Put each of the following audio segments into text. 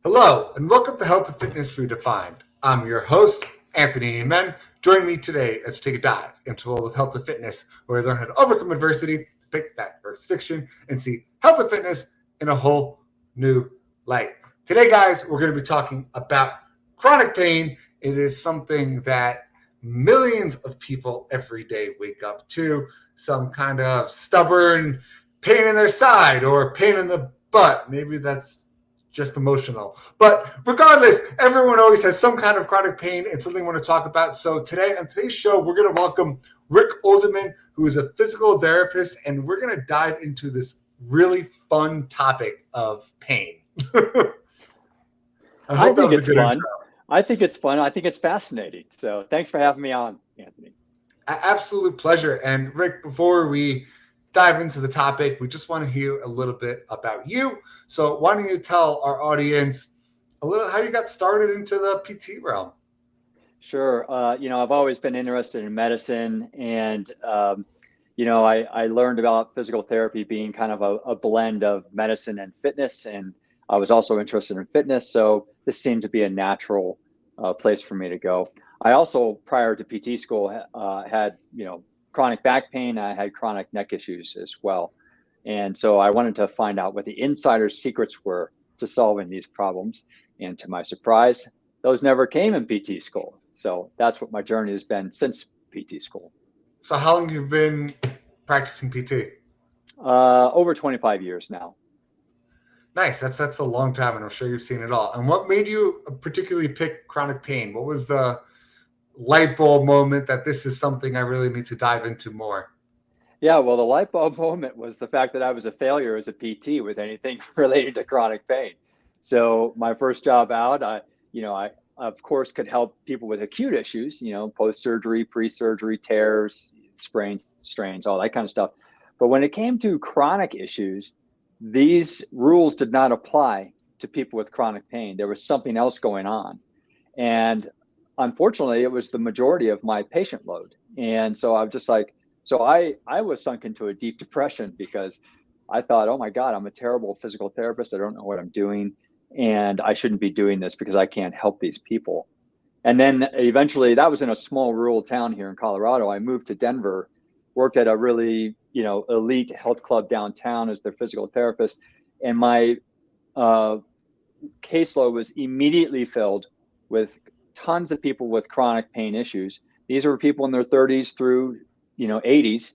Hello, and welcome to Health and Fitness Redefined. I'm your host, Anthony Amen. Join me today as we take a dive into the world of health and fitness, where we learn how to overcome adversity, pick fact versus fiction, and see health and fitness in a whole new light. Today, guys, we're going to be talking about chronic pain. It is something that millions of people every day wake up to, some kind of stubborn pain in their side or pain in the butt. Maybe that's just emotional. But regardless, everyone always has some kind of chronic pain and something we want to talk about. So today, on today's show, we're going to welcome Rick Olderman, who is a physical therapist, and we're going to dive into this really fun topic of pain. I think it's fun. I think it's fun. I think it's fascinating. So thanks for having me on, Anthony. Absolute pleasure. And Rick, before we dive into the topic, we just want to hear a little bit about you. So why don't you tell our audience a little how you got started into the PT realm? Sure. I've always been interested in medicine, and I learned about physical therapy being kind of a blend of medicine and fitness, and I was also interested in fitness, so this seemed to be a natural place for me to go. I also, prior to PT school, had chronic back pain. I had chronic neck issues as well. And so I wanted to find out what the insider's secrets were to solving these problems. And to my surprise, those never came in PT school. So that's what my journey has been since PT school. So how long have you been practicing PT? Over 25 years now. Nice. That's a long time, and I'm sure you've seen it all. And what made you particularly pick chronic pain? What was the light bulb moment that this is something I really need to dive into more? Yeah, well, the light bulb moment was the fact that I was a failure as a PT with anything related to chronic pain. So my first job out, I of course could help people with acute issues, post-surgery, pre-surgery, tears, sprains, strains, all that kind of stuff. But when it came to chronic issues, these rules did not apply to people with chronic pain. There was something else going on. And unfortunately, it was the majority of my patient load. And so I was just like, I was sunk into a deep depression because I thought, oh my God, I'm a terrible physical therapist. I don't know what I'm doing. And I shouldn't be doing this because I can't help these people. And then eventually, that was in a small rural town here in Colorado. I moved to Denver, worked at a really, elite health club downtown as their physical therapist. And my caseload was immediately filled with tons of people with chronic pain issues. These were people in their 30s through 80s,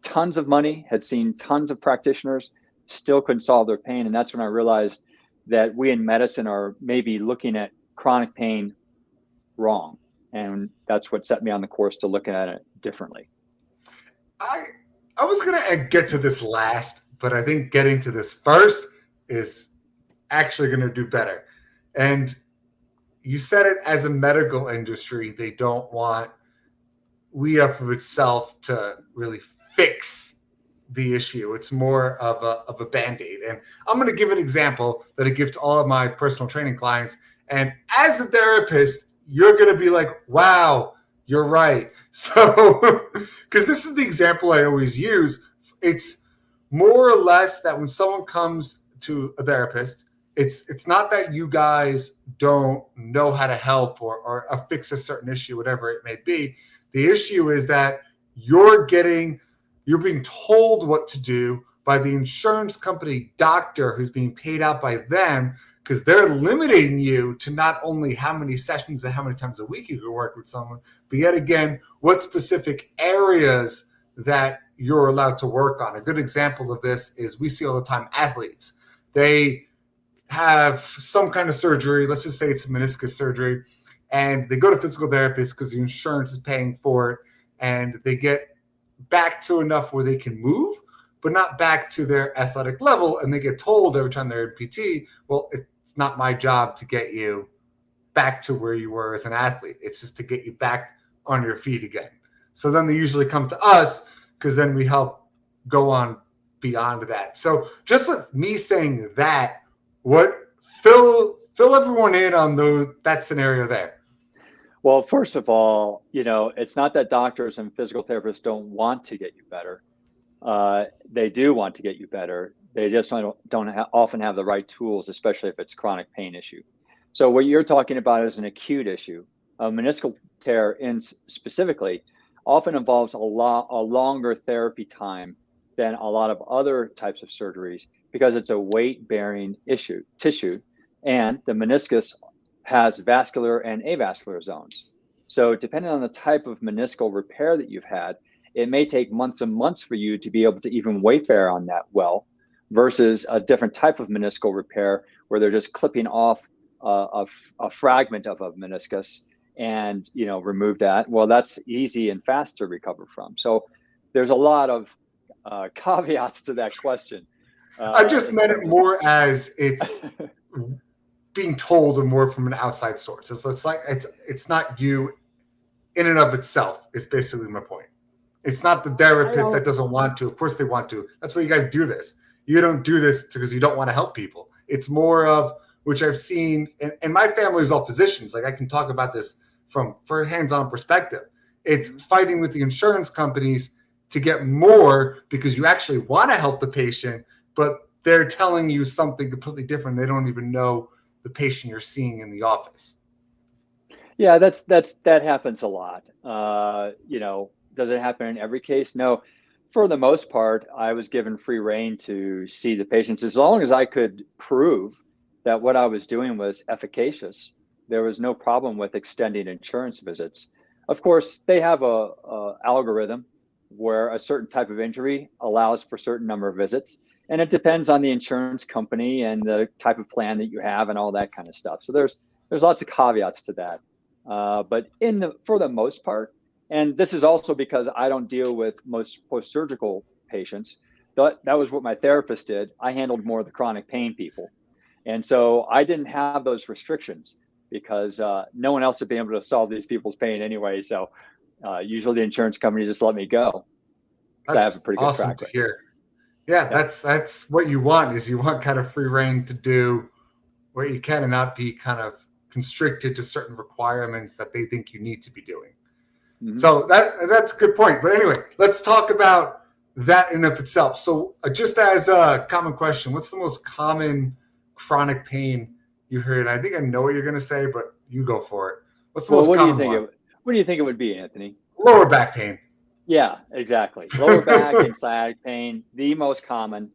tons of money, had seen tons of practitioners, still couldn't solve their pain. And that's when I realized that we in medicine are maybe looking at chronic pain wrong. And that's what set me on the course to looking at it differently. I was going to get to this last, but I think getting to this first is actually going to do better. And you said it, as a medical industry, they don't want we up of itself to really fix the issue. It's more of a Band-Aid. And I'm going to give an example that I give to all of my personal training clients. And as a therapist, you're going to be like, wow, you're right. So, because this is the example I always use, it's more or less that when someone comes to a therapist, it's not that you guys don't know how to help or fix a certain issue, whatever it may be. The issue is that you're being told what to do by the insurance company doctor who's being paid out by them, because they're limiting you to not only how many sessions and how many times a week you can work with someone, but yet again, what specific areas that you're allowed to work on. A good example of this is we see all the time athletes. They have some kind of surgery, let's just say it's a meniscus surgery, and they go to physical therapists because the insurance is paying for it, and they get back to enough where they can move, but not back to their athletic level, and they get told every time they're in PT, well, it's not my job to get you back to where you were as an athlete. It's just to get you back on your feet again. So then they usually come to us because then we help go on beyond that. So just with me saying that, fill everyone in on that scenario there. Well, first of all, it's not that doctors and physical therapists don't want to get you better. They do want to get you better. They just don't often have the right tools, especially if it's chronic pain issue. So what you're talking about is an acute issue. A meniscal tear, in specifically, often involves a longer therapy time than a lot of other types of surgeries because it's a weight-bearing tissue, and the meniscus has vascular and avascular zones. So depending on the type of meniscal repair that you've had, it may take months and months for you to be able to even weight bear on that well, versus a different type of meniscal repair where they're just clipping off a fragment of a meniscus and remove that. Well, that's easy and fast to recover from. So there's a lot of caveats to that question. I just In meant it terms of more as it's being told and more from an outside source. It's like it's not you in and of itself. Is basically my point. It's not the I therapist that don't. doesn't want to. Of course they want to. That's why you guys do this. You don't do this because you don't want to help people. It's more of, which I've seen, and my family is all physicians. Like I can talk about this from hands-on perspective. It's fighting with the insurance companies to get more because you actually want to help the patient, but they're telling you something completely different. They don't even know the patient you're seeing in the office. Yeah, that happens a lot. Does it happen in every case? No. For the most part, I was given free rein to see the patients as long as I could prove that what I was doing was efficacious. There was no problem with extending insurance visits. Of course, they have a algorithm where a certain type of injury allows for a certain number of visits, and it depends on the insurance company and the type of plan that you have and all that kind of stuff. So there's lots of caveats to that. But for the most part, and this is also because I don't deal with most post-surgical patients. That was what my therapist did. I handled more of the chronic pain people. And so I didn't have those restrictions because no one else had been able to solve these people's pain anyway. So usually the insurance company just let me go because I have a That's pretty good awesome track to record. hear. Yeah, Yeah. that's what you want, is you want kind of free reign to do what you can and not be kind of constricted to certain requirements that they think you need to be doing. Mm-hmm. So that's a good point. But anyway, let's talk about that in of itself. So just as a common question, what's the most common chronic pain you heard? I think I know what you're going to say, but you go for it. What's the Well, most common one? what do you think it would be, Anthony? Lower back pain. Yeah, exactly. Lower back and sciatic pain, the most common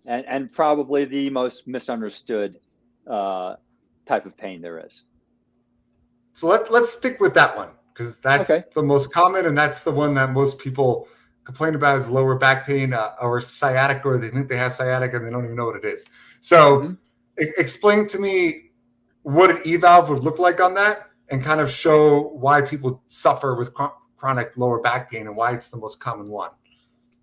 and probably the most misunderstood uh, type of pain there is. So let's stick with that one because that's Okay. the most common and that's the one that most people complain about is lower back pain or sciatica, or they think they have sciatica and they don't even know what it is. So Mm-hmm. explain to me what an e-valve would look like on that and kind of show why people suffer with chronic lower back pain and why it's the most common one.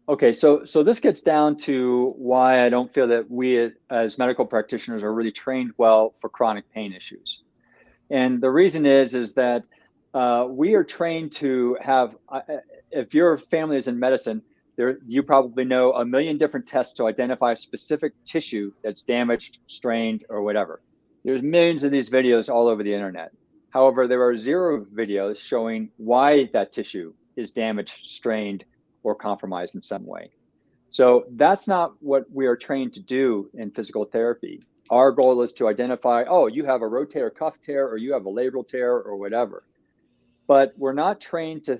Okay, so this gets down to why I don't feel that we as medical practitioners are really trained well for chronic pain issues. And the reason is that we are trained to have, if your family is in medicine, you probably know a million different tests to identify a specific tissue that's damaged, strained, or whatever. There's millions of these videos all over the internet. However, there are zero videos showing why that tissue is damaged, strained, or compromised in some way. So that's not what we are trained to do in physical therapy. Our goal is to identify, oh, you have a rotator cuff tear or you have a labral tear or whatever. But we're not trained to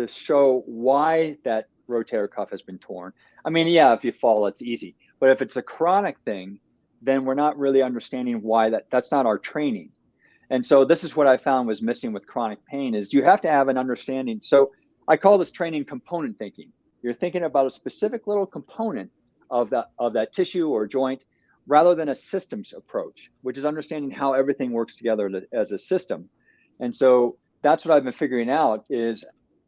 show why that rotator cuff has been torn. I mean, yeah, if you fall, it's easy. But if it's a chronic thing, then we're not really understanding why that's not our training. And so this is what I found was missing with chronic pain is you have to have an understanding. So I call this training component thinking. You're thinking about a specific little component of that tissue or joint rather than a systems approach, which is understanding how everything works together as a system. And so that's what I've been figuring out is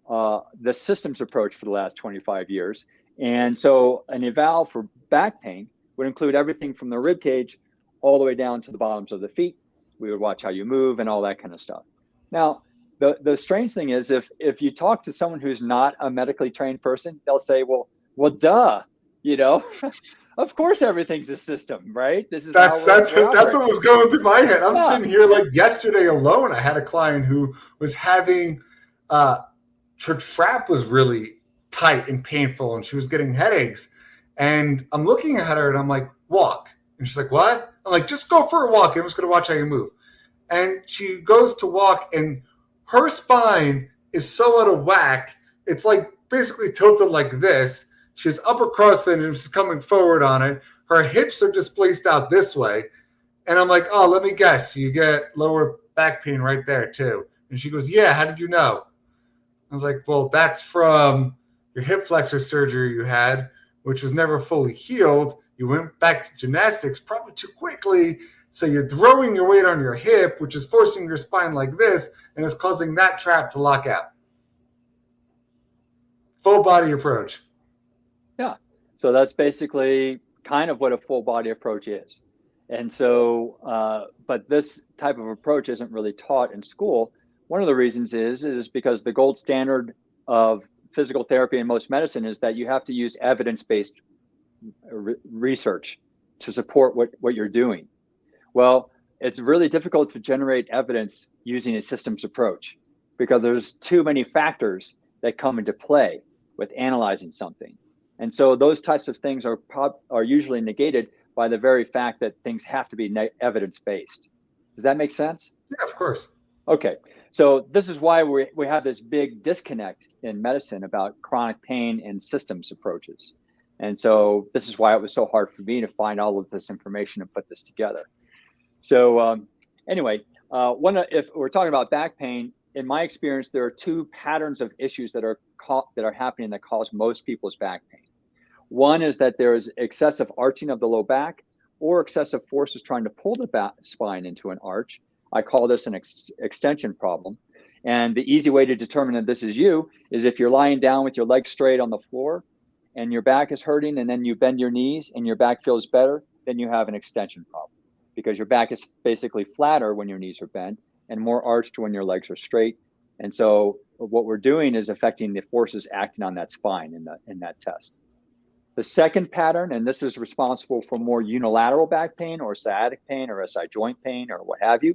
the systems approach for the last 25 years. And so an eval for back pain would include everything from the rib cage all the way down to the bottoms of the feet. We would watch how you move and all that kind of stuff. Now, the strange thing is if you talk to someone who's not a medically trained person, they'll say, well, duh, you know, Of course, everything's a system, right? This is how That's that's we're that's what operating. was going through my head. I'm Yeah. sitting here like yesterday alone. I had a client who was having uh, her trap was really tight and painful, and she was getting headaches. And I'm looking at her, and I'm like, walk. And she's like, what? I'm like, just go for a walk. I'm just going to watch how you move. And she goes to walk, and her spine is so out of whack. It's like basically tilted like this. She's upper crossing and she's coming forward on it. Her hips are displaced out this way. And I'm like, oh, let me guess. You get lower back pain right there, too. And she goes, yeah, how did you know? I was like, well, that's from your hip flexor surgery you had, which was never fully healed. You went back to gymnastics probably too quickly. So you're throwing your weight on your hip, which is forcing your spine like this, and is causing that trap to lock out. Full body approach. Yeah. So that's basically kind of what a full body approach is. And so, but this type of approach isn't really taught in school. One of the reasons is because the gold standard of physical therapy in most medicine is that you have to use evidence-based research to support what you're doing. Well, it's really difficult to generate evidence using a systems approach because there's too many factors that come into play with analyzing something. And so those types of things are usually negated by the very fact that things have to be evidence-based. Does that make sense? Yeah, of course. Okay. So this is why we have this big disconnect in medicine about chronic pain and systems approaches. And so this is why it was so hard for me to find all of this information and put this together. So anyway, if we're talking about back pain, in my experience, there are two patterns of issues that are happening that cause most people's back pain. One is that there is excessive arching of the low back or excessive forces trying to pull the spine into an arch. I call this an extension problem. And the easy way to determine that this is you is if you're lying down with your legs straight on the floor and your back is hurting, and then you bend your knees and your back feels better, then you have an extension problem because your back is basically flatter when your knees are bent and more arched when your legs are straight. And so what we're doing is affecting the forces acting on that spine in that test. The second pattern, and this is responsible for more unilateral back pain or sciatic pain or SI joint pain or what have you,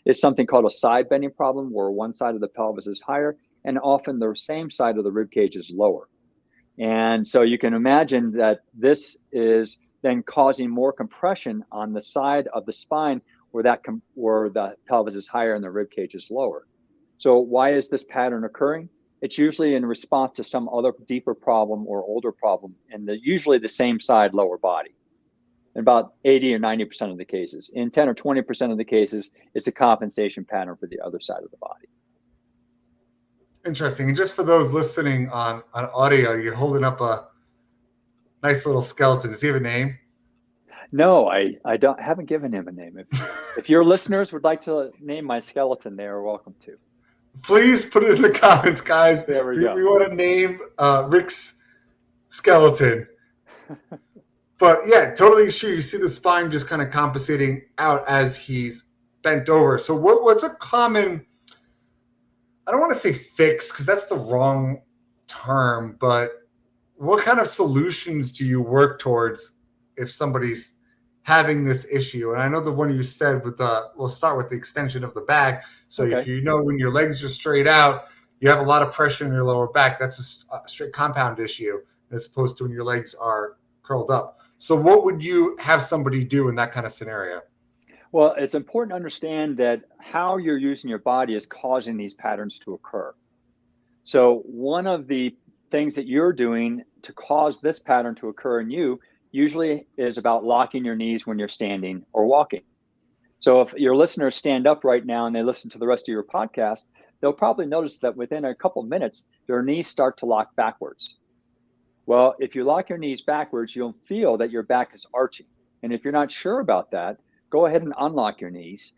is something called a side bending problem where one side of the pelvis is higher and often the same side of the rib cage is lower. And so you can imagine that this is then causing more compression on the side of the spine where the pelvis is higher and the rib cage is lower. So why is this pattern occurring? It's usually in response to some other deeper problem or older problem, and usually the same side lower body. In about 80 or 90% of the cases. In 10 or 20% of the cases, it's a compensation pattern for the other side of the body. Interesting. And just for those listening on audio, you're holding up a nice little skeleton. Does he have a name? No, I haven't given him a name. If your listeners would like to name my skeleton, they are welcome to. Please put it in the comments, guys. There we We go. want to name Rick's skeleton. But yeah, totally true. You see the spine just kind of compensating out as he's bent over. So what's a common, I don't want to say fix because that's the wrong term, but what kind of solutions do you work towards if somebody's having this issue? And I know the one you said we'll start with the extension of the back. So Okay. if you know when your legs are straight out, you have a lot of pressure in your lower back. That's a straight compound issue as opposed to when your legs are curled up. So what would you have somebody do in that kind of scenario? Well, it's important to understand that how you're using your body is causing these patterns to occur. So one of the things that you're doing to cause this pattern to occur in you usually is about locking your knees when you're standing or walking. So if your listeners stand up right now and they listen to the rest of your podcast, they'll probably notice that within a couple of minutes, their knees start to lock backwards. Well, if you lock your knees backwards, you'll feel that your back is arching. And if you're not sure about that, go ahead and unlock your knees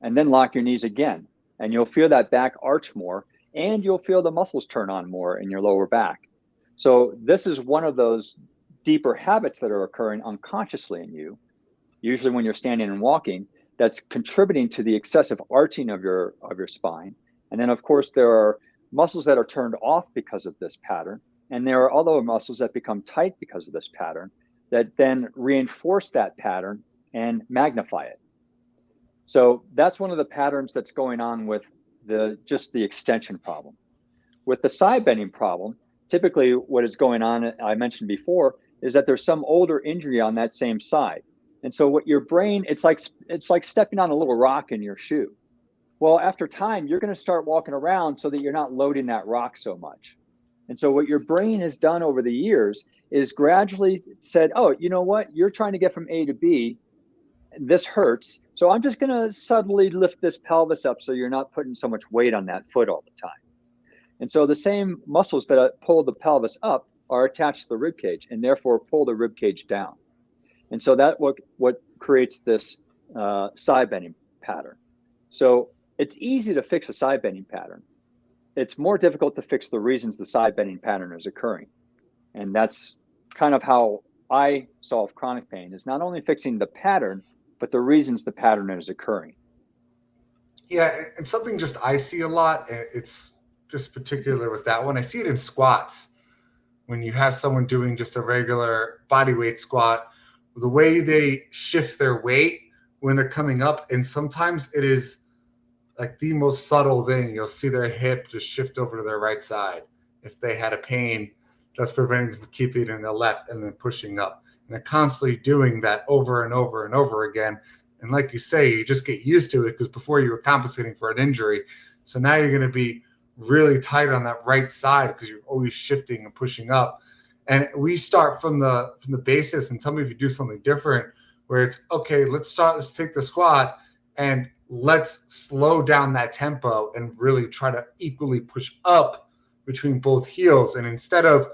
and then lock your knees again. And you'll feel that back arch more and you'll feel the muscles turn on more in your lower back. So this is one of those deeper habits that are occurring unconsciously in you, usually when you're standing and walking, that's contributing to the excessive arching of your spine. And then of course there are muscles that are turned off because of this pattern. And there are other muscles that become tight because of this pattern that then reinforce that pattern and magnify it. So that's one of the patterns that's going on with just the extension problem. With the side bending problem, typically what is going on, I mentioned before, is that there's some older injury on that same side. And so what your brain, it's like stepping on a little rock in your shoe. Well, after time, you're going to start walking around so that you're not loading that rock so much. And so what your brain has done over the years is gradually said, oh, you know what? You're trying to get from A to B. This hurts. So I'm just going to subtly lift this pelvis up so you're not putting so much weight on that foot all the time. And so the same muscles that pull the pelvis up are attached to the rib cage and therefore pull the rib cage down. And so that what creates this side bending pattern. So it's easy to fix a side bending pattern. It's more difficult to fix the reasons the side bending pattern is occurring. And that's kind of how I solve chronic pain, is not only fixing the pattern, but the reasons the pattern is occurring. Yeah, and something just I see a lot, and it's just particular with that one. I see it in squats. When you have someone doing just a regular body weight squat, the way they shift their weight when they're coming up, and sometimes it is like the most subtle thing. You'll see their hip just shift over to their right side if they had a pain that's preventing them from keeping it in the left and then pushing up. And they're constantly doing that over and over and over again. And like you say, you just get used to it because before you were compensating for an injury. So now you're going to be really tight on that right side because you're always shifting and pushing up. And we start from the basis, and tell me if you do something different, where it's okay, let's take the squat and let's slow down that tempo and really try to equally push up between both heels. And instead of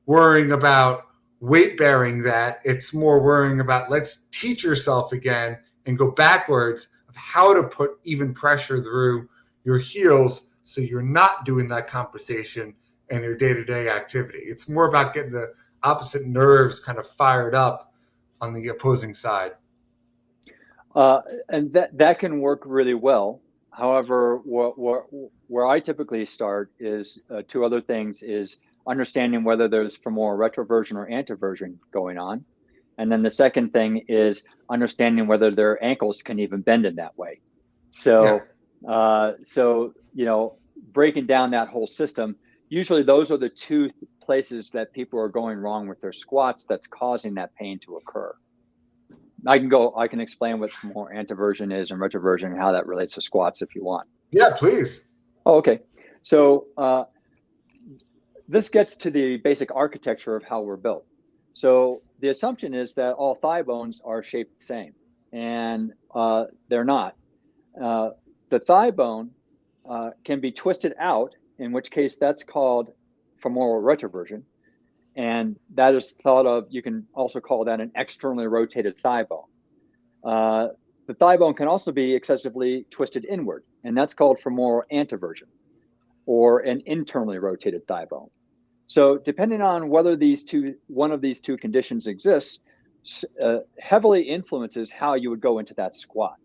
worrying about weight bearing that, it's more worrying about let's teach yourself again and go backwards of how to put even pressure through your heels so you're not doing that compensation in your day-to-day activity. It's more about getting the opposite nerves kind of fired up on the opposing side. And that can work really well. However, where I typically start is two other things: is understanding whether there's femoral retroversion or anteversion going on, and then the second thing is understanding whether their ankles can even bend in that way. So, so breaking down that whole system. Usually, those are the two places that people are going wrong with their squats that's causing that pain to occur. I can explain what more anteversion is and retroversion and how that relates to squats if you want. Yeah, please. Oh, okay. So this gets to the basic architecture of how we're built. So the assumption is that all thigh bones are shaped the same, and they're not. The thigh bone can be twisted out, in which case that's called femoral retroversion. And that is thought of, you can also call that an externally rotated thigh bone. The thigh bone can also be excessively twisted inward, and that's called femoral anteversion, or an internally rotated thigh bone. So depending on whether one of these two conditions exists, heavily influences how you would go into that squat.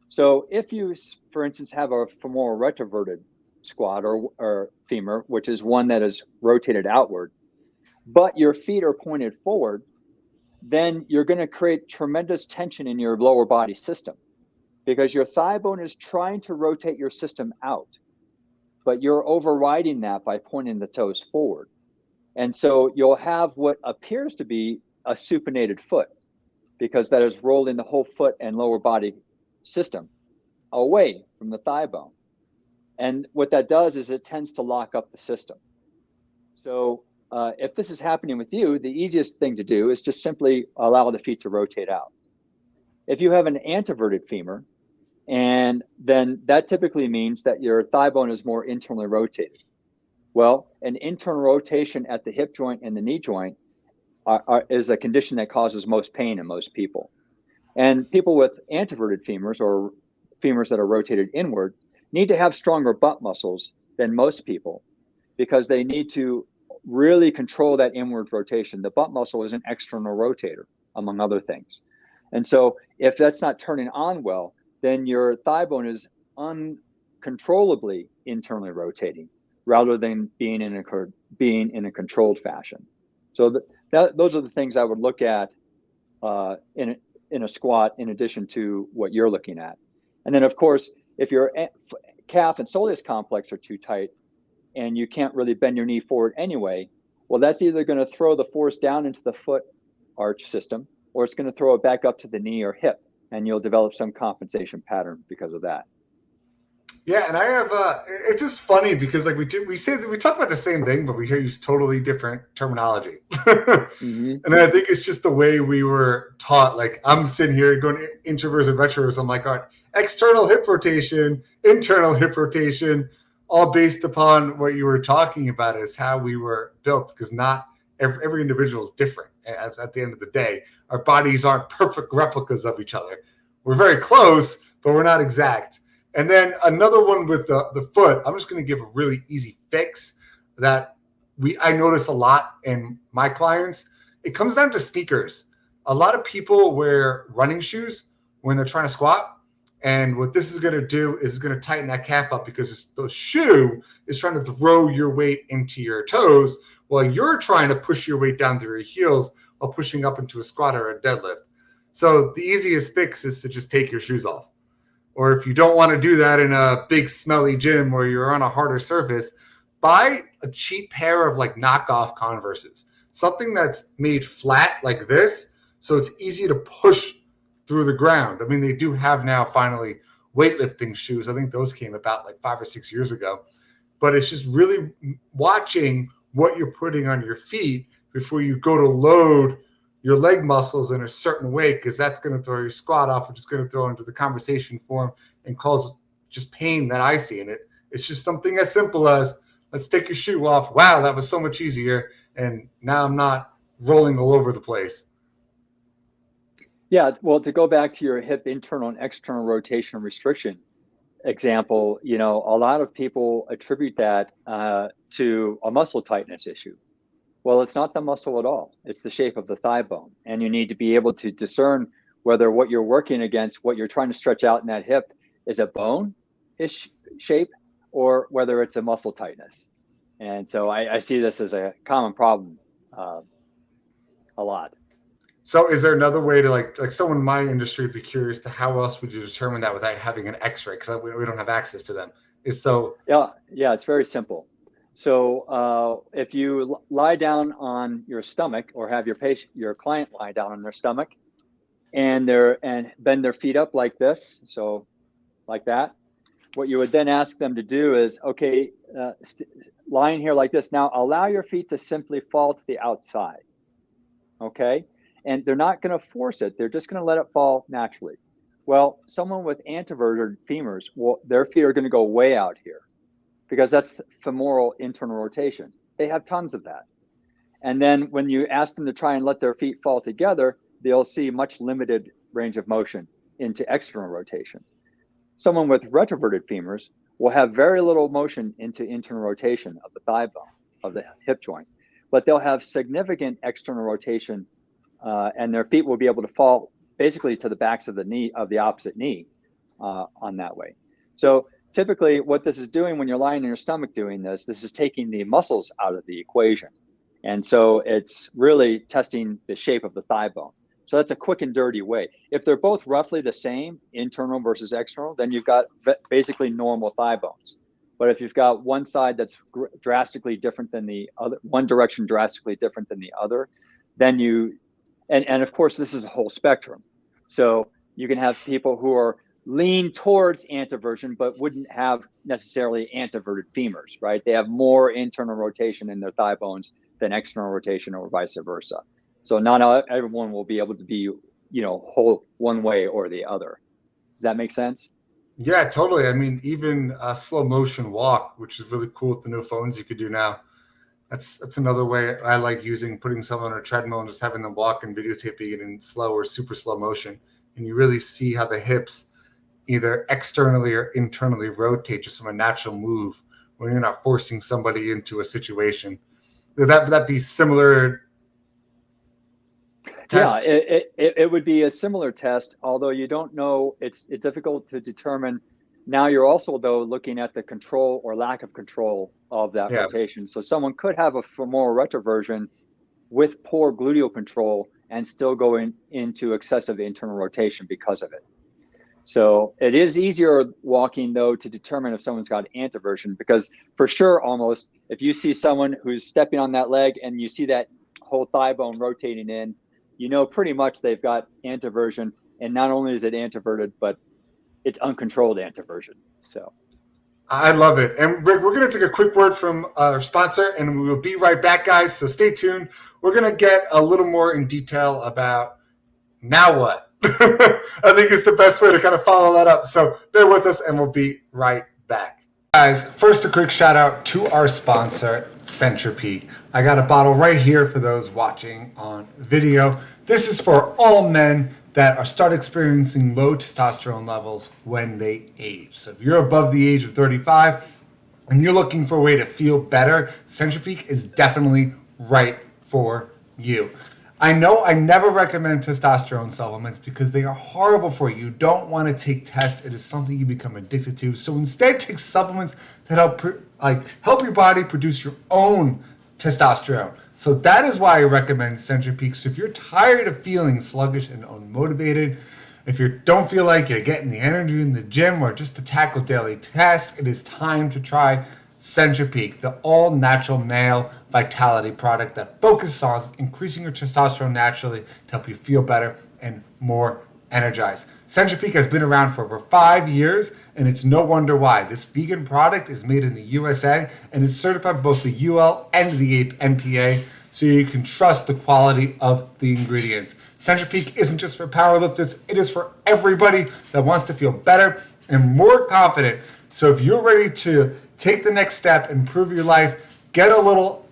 So if you, for instance, have a femoral retroverted squat or femur, which is one that is rotated outward, but your feet are pointed forward, then you're going to create tremendous tension in your lower body system because your thigh bone is trying to rotate your system out, but you're overriding that by pointing the toes forward. And so you'll have what appears to be a supinated foot because that is rolling the whole foot and lower body system away from the thigh bone. And what that does is it tends to lock up the system. So if this is happening with you, the easiest thing to do is just simply allow the feet to rotate out. If you have an anteverted femur, and then that typically means that your thigh bone is more internally rotated. Well, an internal rotation at the hip joint and the knee joint is a condition that causes most pain in most people. And people with anteverted femurs or femurs that are rotated inward need to have stronger butt muscles than most people because they need to really control that inward rotation. The butt muscle is an external rotator, among other things. And so if that's not turning on well, then your thigh bone is uncontrollably internally rotating rather than being in a controlled fashion. So those are the things I would look at in a squat in addition to what you're looking at. And then, of course, if your calf and soleus complex are too tight and you can't really bend your knee forward anyway, well, that's either going to throw the force down into the foot arch system, or it's going to throw it back up to the knee or hip, and you'll develop some compensation pattern because of that. Yeah, and I have. It's just funny because like we say that we talk about the same thing, but we use totally different terminology. Mm-hmm. And I think it's just the way we were taught. Like I'm sitting here going introverts and retroverts. I'm like, all right, external hip rotation, internal hip rotation, all based upon what you were talking about is how we were built. Because not every individual is different. At the end of the day, our bodies aren't perfect replicas of each other. We're very close, but we're not exact. And then another one with the foot, I'm just going to give a really easy fix that I notice a lot in my clients. It comes down to sneakers. A lot of people wear running shoes when they're trying to squat. And what this is going to do is going to tighten that calf up because the shoe is trying to throw your weight into your toes while you're trying to push your weight down through your heels while pushing up into a squat or a deadlift. So the easiest fix is to just take your shoes off. Or if you don't want to do that in a big smelly gym where you're on a harder surface, buy a cheap pair of like knockoff Converses. Something that's made flat like this, so it's easy to push through the ground. I mean, they do have now finally weightlifting shoes. I think those came about like 5 or 6 years ago. But it's just really watching what you're putting on your feet before you go to load your leg muscles in a certain way, because that's going to throw your squat off, which is going to throw into the conversation form and cause just pain that I see in it. It's just something as simple as let's take your shoe off. Wow, that was so much easier. And now I'm not rolling all over the place. Yeah, well, to go back to your hip internal and external rotation restriction example, a lot of people attribute that to a muscle tightness issue. Well, it's not the muscle at all. It's the shape of the thigh bone. And you need to be able to discern whether what you're working against, what you're trying to stretch out in that hip, is a bone-ish shape or whether it's a muscle tightness. And so I see this as a common problem uh, a lot. So is there another way to like someone in my industry would be curious to how else would you determine that without having an x-ray? Because we don't have access to them. Is so Yeah, it's very simple. So if you lie down on your stomach or have your client lie down on their stomach and bend their feet up like this, so like that, what you would then ask them to do is, okay, lying here like this, now allow your feet to simply fall to the outside, okay? And they're not going to force it. They're just going to let it fall naturally. Well, someone with anteverted femurs, well, their feet are going to go way out here because that's femoral internal rotation. They have tons of that. And then when you ask them to try and let their feet fall together, they'll see much limited range of motion into external rotation. Someone with retroverted femurs will have very little motion into internal rotation of the thigh bone, of the hip joint, but they'll have significant external rotation and their feet will be able to fall basically to the backs of the knee, of the opposite knee on that way. So typically what this is doing when you're lying in your stomach doing this is taking the muscles out of the equation. And so it's really testing the shape of the thigh bone. So that's a quick and dirty way. If they're both roughly the same, internal versus external, then you've got basically normal thigh bones. But if you've got one side that's drastically different than the other, one direction drastically different than the other, then and of course, this is a whole spectrum. So you can have people who are lean towards anteversion, but wouldn't have necessarily anteverted femurs, right? They have more internal rotation in their thigh bones than external rotation or vice versa. So not everyone will be able to be, whole one way or the other. Does that make sense? yeah, totally. I mean, even a slow motion walk, which is really cool with the new phones you could do now. That's another way I like using putting someone on a treadmill and just having them walk and videotaping it in slow or super slow motion. And you really see how the hips either externally or internally rotate just from a natural move when you're not forcing somebody into a situation. Would that be similar Yeah, test? it would be a similar test, although you don't know, it's difficult to determine. Now you're also, though, looking at the control or lack of control of that Yeah. rotation. So someone could have a femoral retroversion with poor gluteal control and still go into excessive internal rotation because of it. So it is easier walking, though, to determine if someone's got anteversion, because for sure, almost, if you see someone who's stepping on that leg and you see that whole thigh bone rotating in, you know pretty much they've got anteversion. And not only is it anteverted, but it's uncontrolled anteversion. So I love it. And Rick, we're going to take a quick word from our sponsor, and we will be right back, guys. So stay tuned. We're going to get a little more in detail about now what. I think it's the best way to kind of follow that up. So bear with us, and we'll be right back. Guys, first a quick shout out to our sponsor, Centripeak. I got a bottle right here for those watching on video. This is for all men that start experiencing low testosterone levels when they age. So if you're above the age of 35 and you're looking for a way to feel better, Centripeak is definitely right for you. I know I never recommend testosterone supplements because they are horrible for you. You don't want to take tests. It is something you become addicted to. So instead, take supplements that help your body produce your own testosterone. So that is why I recommend Centripeak. So if you're tired of feeling sluggish and unmotivated, if you don't feel like you're getting the energy in the gym or just to tackle daily tasks, it is time to try Centripeak, the all-natural male vitality product that focuses on increasing your testosterone naturally to help you feel better and more energized. Centripeak has been around for over 5 years, and it's no wonder why. This vegan product is made in the USA and is certified both the UL and the NPA, so you can trust the quality of the ingredients. Centripeak isn't just for powerlifters, it is for everybody that wants to feel better and more confident. So if you're ready to take the next step, improve your life, get a little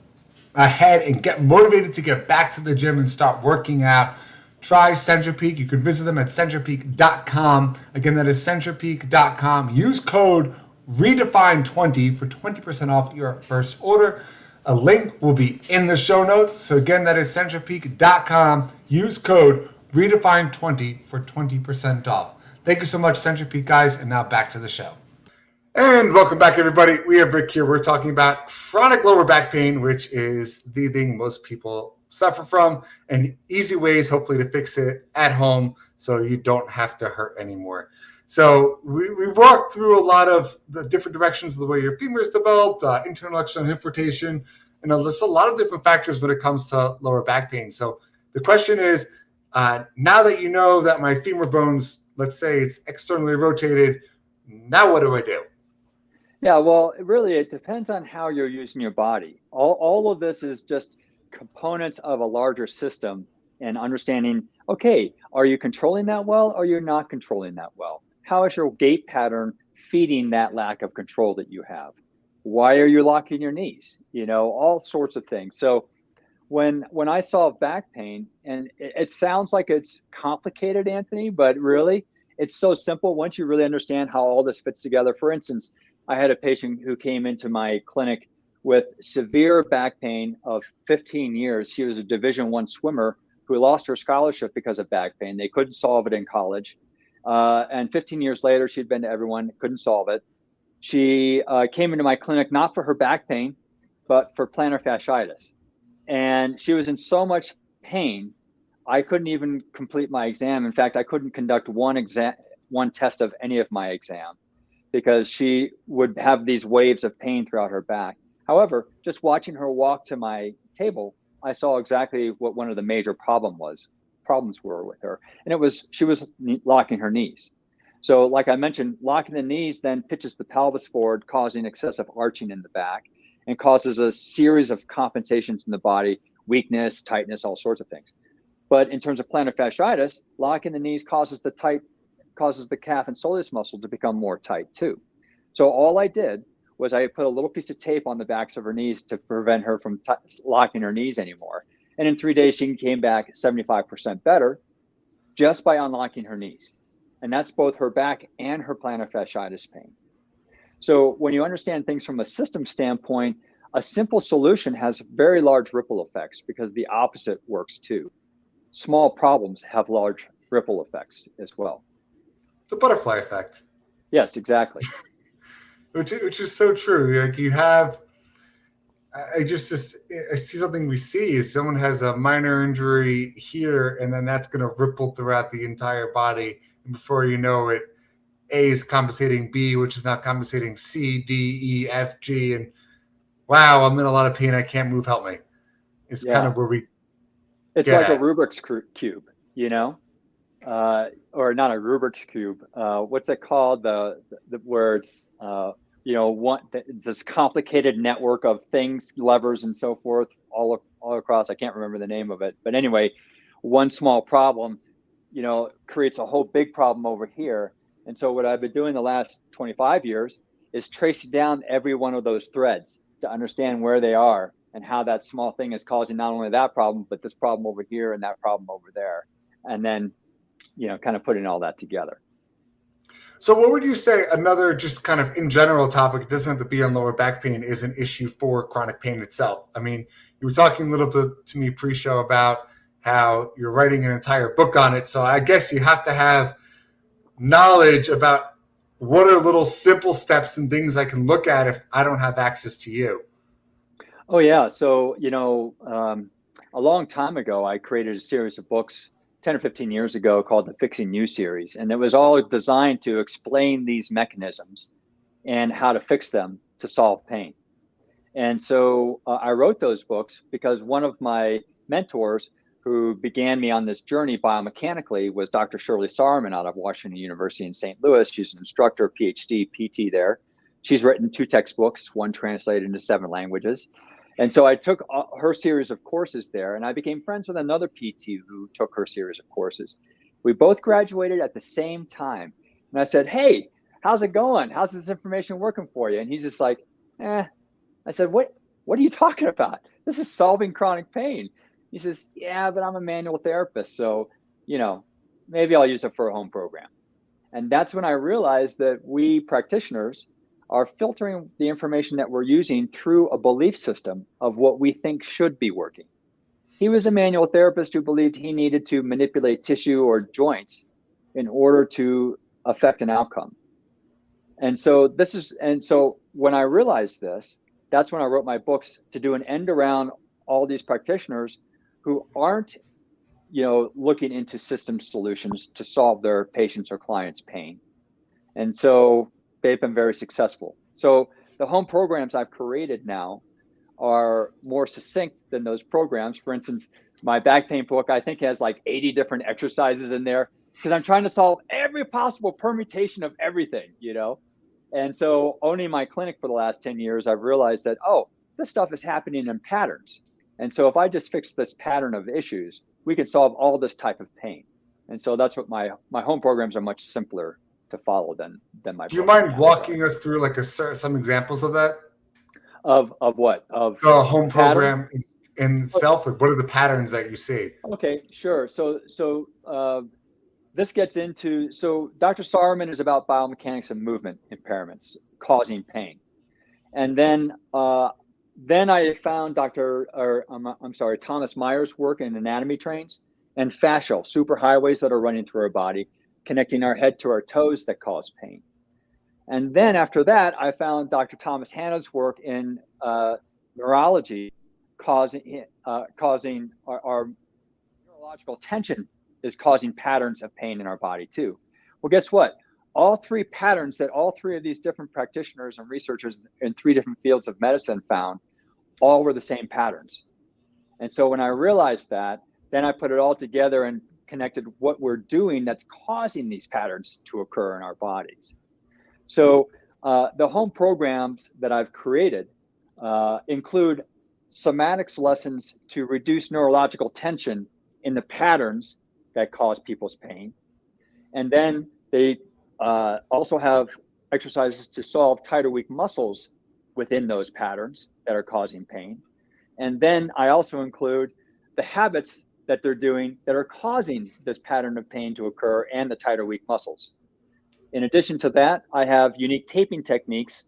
ahead and get motivated to get back to the gym and start working out, try Centripeak. You can visit them at centripeak.com. Again, that is centripeak.com. Use code REDEFINE20 for 20% off your first order. A link will be in the show notes. So again, that is centripeak.com. Use code REDEFINE20 for 20% off. Thank you so much, Centripeak, guys. And now back to the show. And welcome back, everybody. We have Rick here. We're talking about chronic lower back pain, which is the thing most people suffer from, and easy ways, hopefully, to fix it at home so you don't have to hurt anymore. So we walked through a lot of the different directions of the way your femur is developed, internal, external hip rotation, and there's a lot of different factors when it comes to lower back pain. So the question is, now that you know that my femur bone's, let's say it's externally rotated, now what do I do? yeah, well, it depends on how you're using your body. All of this is just components of a larger system, and understanding, okay, are you controlling that well or you're not controlling that well? How is your gait pattern feeding that lack of control that you have? Why are you locking your knees? All sorts of things. So when I solve back pain, and it sounds like it's complicated, Anthony, but really it's so simple once you really understand how all this fits together. For instance, I had a patient who came into my clinic with severe back pain of 15 years. She was a Division I swimmer who lost her scholarship because of back pain. They couldn't solve it in college. And 15 years later, she'd been to everyone, couldn't solve it. She came into my clinic not for her back pain, but for plantar fasciitis. And she was in so much pain, I couldn't even complete my exam. In fact, I couldn't conduct one test of any of my exam because she would have these waves of pain throughout her back. However, just watching her walk to my table, I saw exactly what one of the major problems were with her. And she was locking her knees. So like I mentioned, locking the knees then pitches the pelvis forward, causing excessive arching in the back, and causes a series of compensations in the body, weakness, tightness, all sorts of things. But in terms of plantar fasciitis, locking the knees causes the calf and soleus muscle to become more tight too. So all I did was I put a little piece of tape on the backs of her knees to prevent her from locking her knees anymore. And in 3 days, she came back 75% better just by unlocking her knees. And that's both her back and her plantar fasciitis pain. So when you understand things from a system standpoint, a simple solution has very large ripple effects because the opposite works too. Small problems have large ripple effects as well. The butterfly effect. Yes, exactly. which is so true. Like you have, I see something we see is someone has a minor injury here, and then that's going to ripple throughout the entire body. And before you know it, A is compensating B, which is now compensating C, D, E, F, G, and wow, I'm in a lot of pain. I can't move. Help me. It's kind Yeah. of where we It's get like a at. Rubik's cube, you know, or not a Rubik's cube. What's it called? The where it's this complicated network of things, levers, and so forth, all across. I can't remember the name of it, but anyway, one small problem, creates a whole big problem over here. And so what I've been doing the last 25 years is tracing down every one of those threads to understand where they are and how that small thing is causing not only that problem, but this problem over here and that problem over there. And then, kind of putting all that together. So, what would you say another just kind of in general topic, it doesn't have to be on lower back pain, is an issue for chronic pain itself? I mean, you were talking a little bit to me pre show about how you're writing an entire book on it. So, I guess you have to have knowledge about what are little simple steps and things I can look at if I don't have access to you. Oh yeah. So, a long time ago, I created a series of books 10 or 15 years ago called the Fixing You series. And it was all designed to explain these mechanisms and how to fix them to solve pain. And so I wrote those books because one of my mentors who began me on this journey biomechanically was Dr. Shirley Sahrmann out of Washington University in St. Louis. She's an instructor, PhD, PT there. She's written 2 textbooks, one translated into 7 languages. And so I took her series of courses there, and I became friends with another PT who took her series of courses. We both graduated at the same time. And I said, "Hey, how's it going? How's this information working for you?" And he's just like, "Eh." I said, what are you talking about? This is solving chronic pain. He says, "Yeah, but I'm a manual therapist. So, maybe I'll use it for a home program." And that's when I realized that we practitioners are filtering the information that we're using through a belief system of what we think should be working. He was a manual therapist who believed he needed to manipulate tissue or joints in order to affect an outcome. And so when I realized this, that's when I wrote my books to do an end around all these practitioners who aren't, looking into system solutions to solve their patients' or clients' pain. And so they've been very successful. So the home programs I've created now are more succinct than those programs. For instance, my back pain book, I think, has like 80 different exercises in there because I'm trying to solve every possible permutation of everything. And so owning my clinic for the last 10 years, I've realized that, this stuff is happening in patterns. And so if I just fix this pattern of issues, we can solve all this type of pain. And so that's what my home programs are much simpler to follow than my Do you books in mind that regard. walking us through like some examples of that? Of what? Of The home pattern? program in itself, like what are the patterns that you see? Okay, sure. So this gets into, so Dr. Sahrmann is about biomechanics and movement impairments causing pain. And then I found Thomas Meyer's work in anatomy trains and fascial superhighways that are running through our body, connecting our head to our toes that cause pain. And then after that, I found Dr. Thomas Hanna's work in neurology, causing our neurological tension is causing patterns of pain in our body too. Well, guess what? All 3 patterns that all 3 of these different practitioners and researchers in 3 different fields of medicine found, all were the same patterns. And so when I realized that, then I put it all together and connected what we're doing that's causing these patterns to occur in our bodies. So the home programs that I've created include somatics lessons to reduce neurological tension in the patterns that cause people's pain. And then they also have exercises to solve tight or weak muscles within those patterns that are causing pain. And then I also include the habits that they're doing that are causing this pattern of pain to occur and the tight or weak muscles. In addition to that, I have unique taping techniques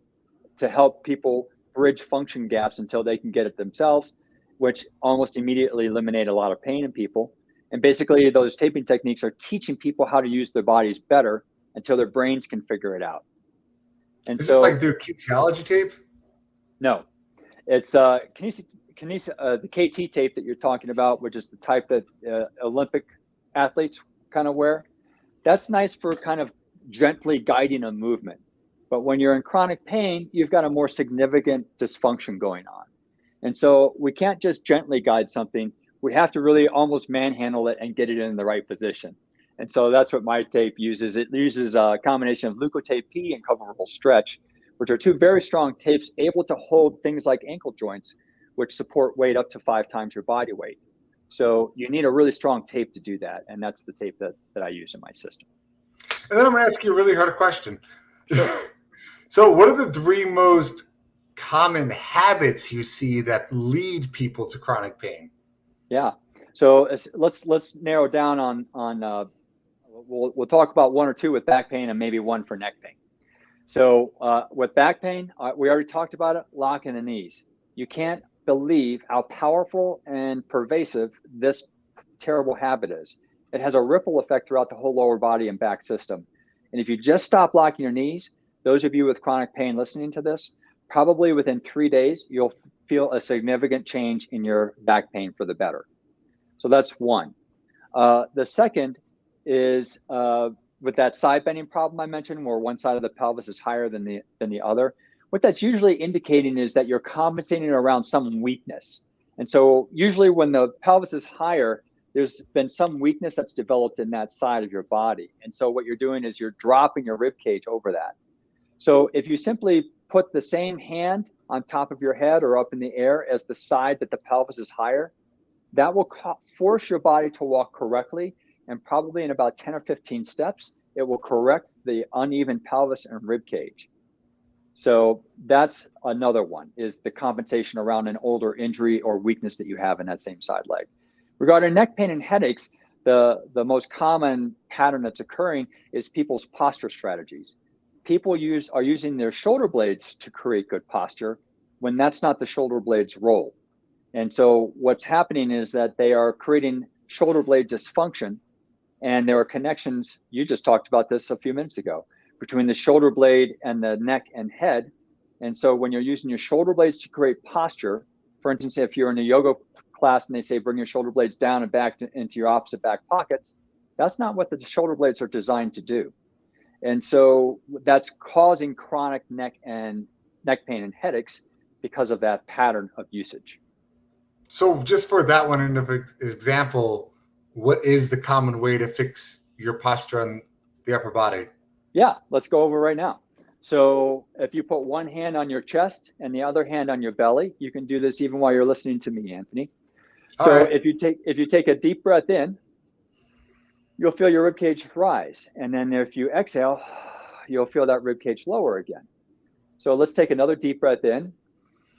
to help people bridge function gaps until they can get it themselves, which almost immediately eliminate a lot of pain in people. And basically, those taping techniques are teaching people how to use their bodies better until their brains can figure it out. And Is this like so, through kinesiology tape? no, It's the KT tape that you're talking about, which is the type that Olympic athletes kind of wear. That's nice for kind of gently guiding a movement. But when you're in chronic pain, you've got a more significant dysfunction going on. And so we can't just gently guide something. We have to really almost manhandle it and get it in the right position. And so that's what my tape uses. It uses a combination of Leukotape P and Coverable Stretch, which are two very strong tapes able to hold things like ankle joints, which support weight up to 5 times your body weight. So you need a really strong tape to do that. And that's the tape that I use in my system. And then I'm going to ask you a really hard question. Sure. So what are the 3 most common habits you see that lead people to chronic pain? Yeah. So let's narrow down on we'll talk about 1 or 2 with back pain and maybe 1 for neck pain. So with back pain, we already talked about it, locking the knees. You can't believe how powerful and pervasive this terrible habit is. It has a ripple effect throughout the whole lower body and back system. And if you just stop locking your knees, those of you with chronic pain listening to this, probably within 3 days, you'll feel a significant change in your back pain for the better. So that's one. The second is with that side bending problem I mentioned, where one side of the pelvis is higher than the other. What that's usually indicating is that you're compensating around some weakness. And so usually when the pelvis is higher, there's been some weakness that's developed in that side of your body. And so what you're doing is you're dropping your rib cage over that. So if you simply put the same hand on top of your head or up in the air as the side that the pelvis is higher, that will force your body to walk correctly. And probably in about 10 or 15 steps, it will correct the uneven pelvis and rib cage. So that's another one, is the compensation around an older injury or weakness that you have in that same side leg. Regarding neck pain and headaches, the most common pattern that's occurring is people's posture strategies. People are using their shoulder blades to create good posture when that's not the shoulder blade's role. And so what's happening is that they are creating shoulder blade dysfunction, and there are connections, you just talked about this a few minutes ago, between the shoulder blade and the neck and head. And so when you're using your shoulder blades to create posture, for instance, if you're in a yoga class and they say bring your shoulder blades down and back into your opposite back pockets, that's not what the shoulder blades are designed to do. And so that's causing chronic neck pain and headaches because of that pattern of usage. So just for that one example, what is the common way to fix your posture on the upper body? Yeah, let's go over right now. So if you put one hand on your chest and the other hand on your belly, you can do this even while you're listening to me, Anthony. So if you take a deep breath in, you'll feel your ribcage rise. And then if you exhale, you'll feel that ribcage lower again. So let's take another deep breath in,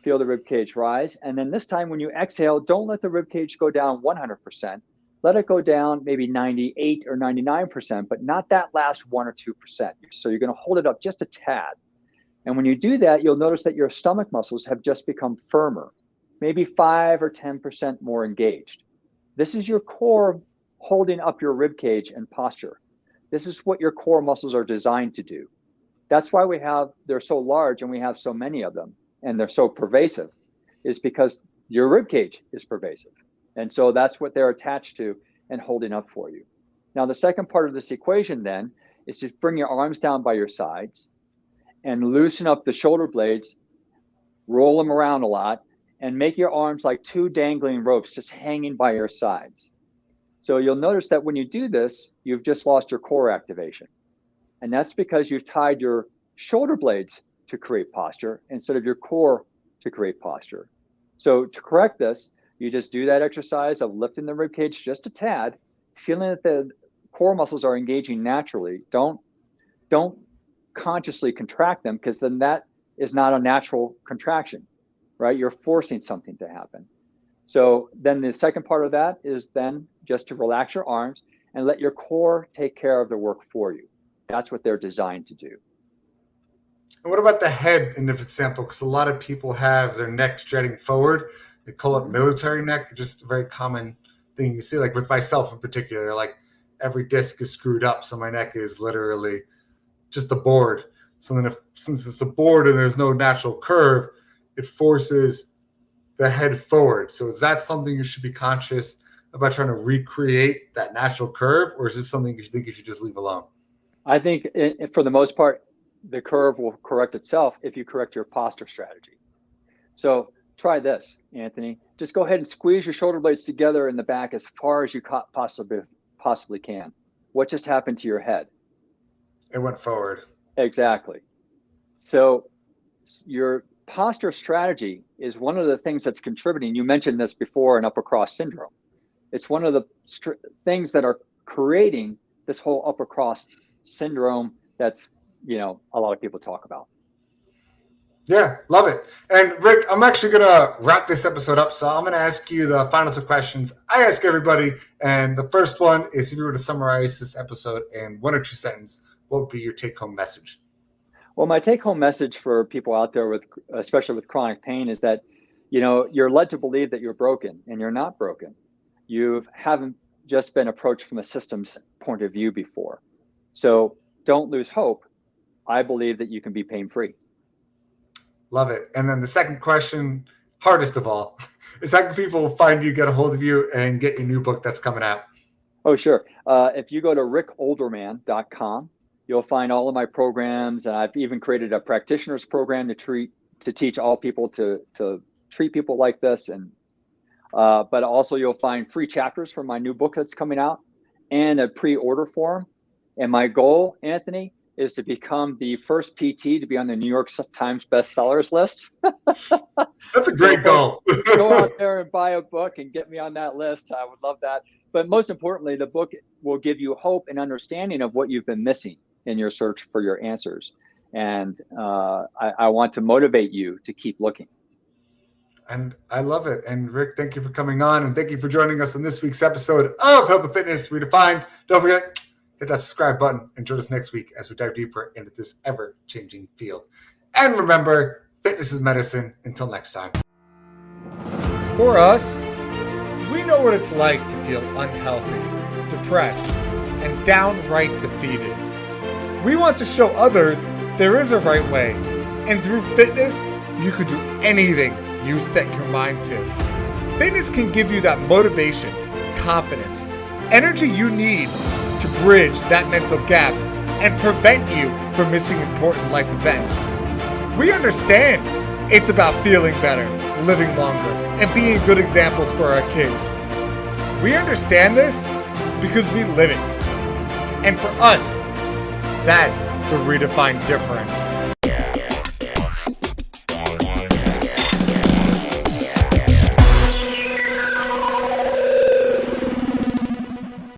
feel the ribcage rise. And then this time when you exhale, don't let the ribcage go down 100%. Let it go down maybe 98 or 99%, but not that last 1 or 2%. So you're going to hold it up just a tad. And when you do that, you'll notice that your stomach muscles have just become firmer, maybe 5 or 10% more engaged. This is your core holding up your rib cage and posture. This is what your core muscles are designed to do. That's why they're so large and we have so many of them and they're so pervasive, is because your rib cage is pervasive. And so that's what they're attached to and holding up for you. Now, the second part of this equation then is to bring your arms down by your sides and loosen up the shoulder blades, roll them around a lot, and make your arms like 2 dangling ropes just hanging by your sides. So you'll notice that when you do this, you've just lost your core activation. And that's because you've tied your shoulder blades to create posture instead of your core to create posture. So to correct this, you just do that exercise of lifting the rib cage just a tad, feeling that the core muscles are engaging naturally. Don't consciously contract them, because then that is not a natural contraction, right? You're forcing something to happen. So then the second part of that is then just to relax your arms and let your core take care of the work for you. That's what they're designed to do. And what about the head in this example? Because a lot of people have their necks jutting forward. They call it military neck, just a very common thing you see, like with myself in particular, like every disc is screwed up. So my neck is literally just a board. So then since it's a board and there's no natural curve, it forces the head forward. So is that something you should be conscious about trying to recreate that natural curve, or is this something you think you should just leave alone? I think for the most part, the curve will correct itself if you correct your posture strategy. So try this, Anthony. Just go ahead and squeeze your shoulder blades together in the back as far as you possibly can. What just happened to your head? It went forward. Exactly. So your posture strategy is one of the things that's contributing. You mentioned this before in upper cross syndrome. It's one of the things that are creating this whole upper cross syndrome that's, a lot of people talk about. Yeah, love it. And Rick, I'm actually going to wrap this episode up. So I'm going to ask you the final two questions I ask everybody. And the first one is, if you were to summarize this episode in one or two sentences, what would be your take-home message? Well, my take-home message for people out there especially with chronic pain, is that, you're led to believe that you're broken, and you're not broken. You haven't just been approached from a systems point of view before. So don't lose hope. I believe that you can be pain-free. Love it. And then the second question, hardest of all, is how can people find you, get a hold of you, and get your new book that's coming out? Oh, sure. If you go to rickolderman.com, you'll find all of my programs. And I've even created a practitioner's program to teach all people to treat people like this. And but also you'll find free chapters from my new book that's coming out and a pre-order form. And my goal, Anthony, is to become the first PT to be on the New York Times bestsellers list. That's a great goal. Go out there and buy a book and get me on that list. I would love that. But most importantly, the book will give you hope and understanding of what you've been missing in your search for your answers. And I want to motivate you to keep looking. And I love it. And Rick, thank you for coming on, and thank you for joining us on this week's episode of Health and Fitness Redefined. Don't forget, hit that subscribe button and join us next week as we dive deeper into this ever-changing field. And remember, fitness is medicine. Until next time. For us, we know what it's like to feel unhealthy, depressed, and downright defeated. We want to show others there is a right way, and through fitness, you can do anything you set your mind to. Fitness can give you that motivation, confidence, energy you need to bridge that mental gap and prevent you from missing important life events. We understand it's about feeling better, living longer, and being good examples for our kids. We understand this because we live it. And for us, that's the redefined difference.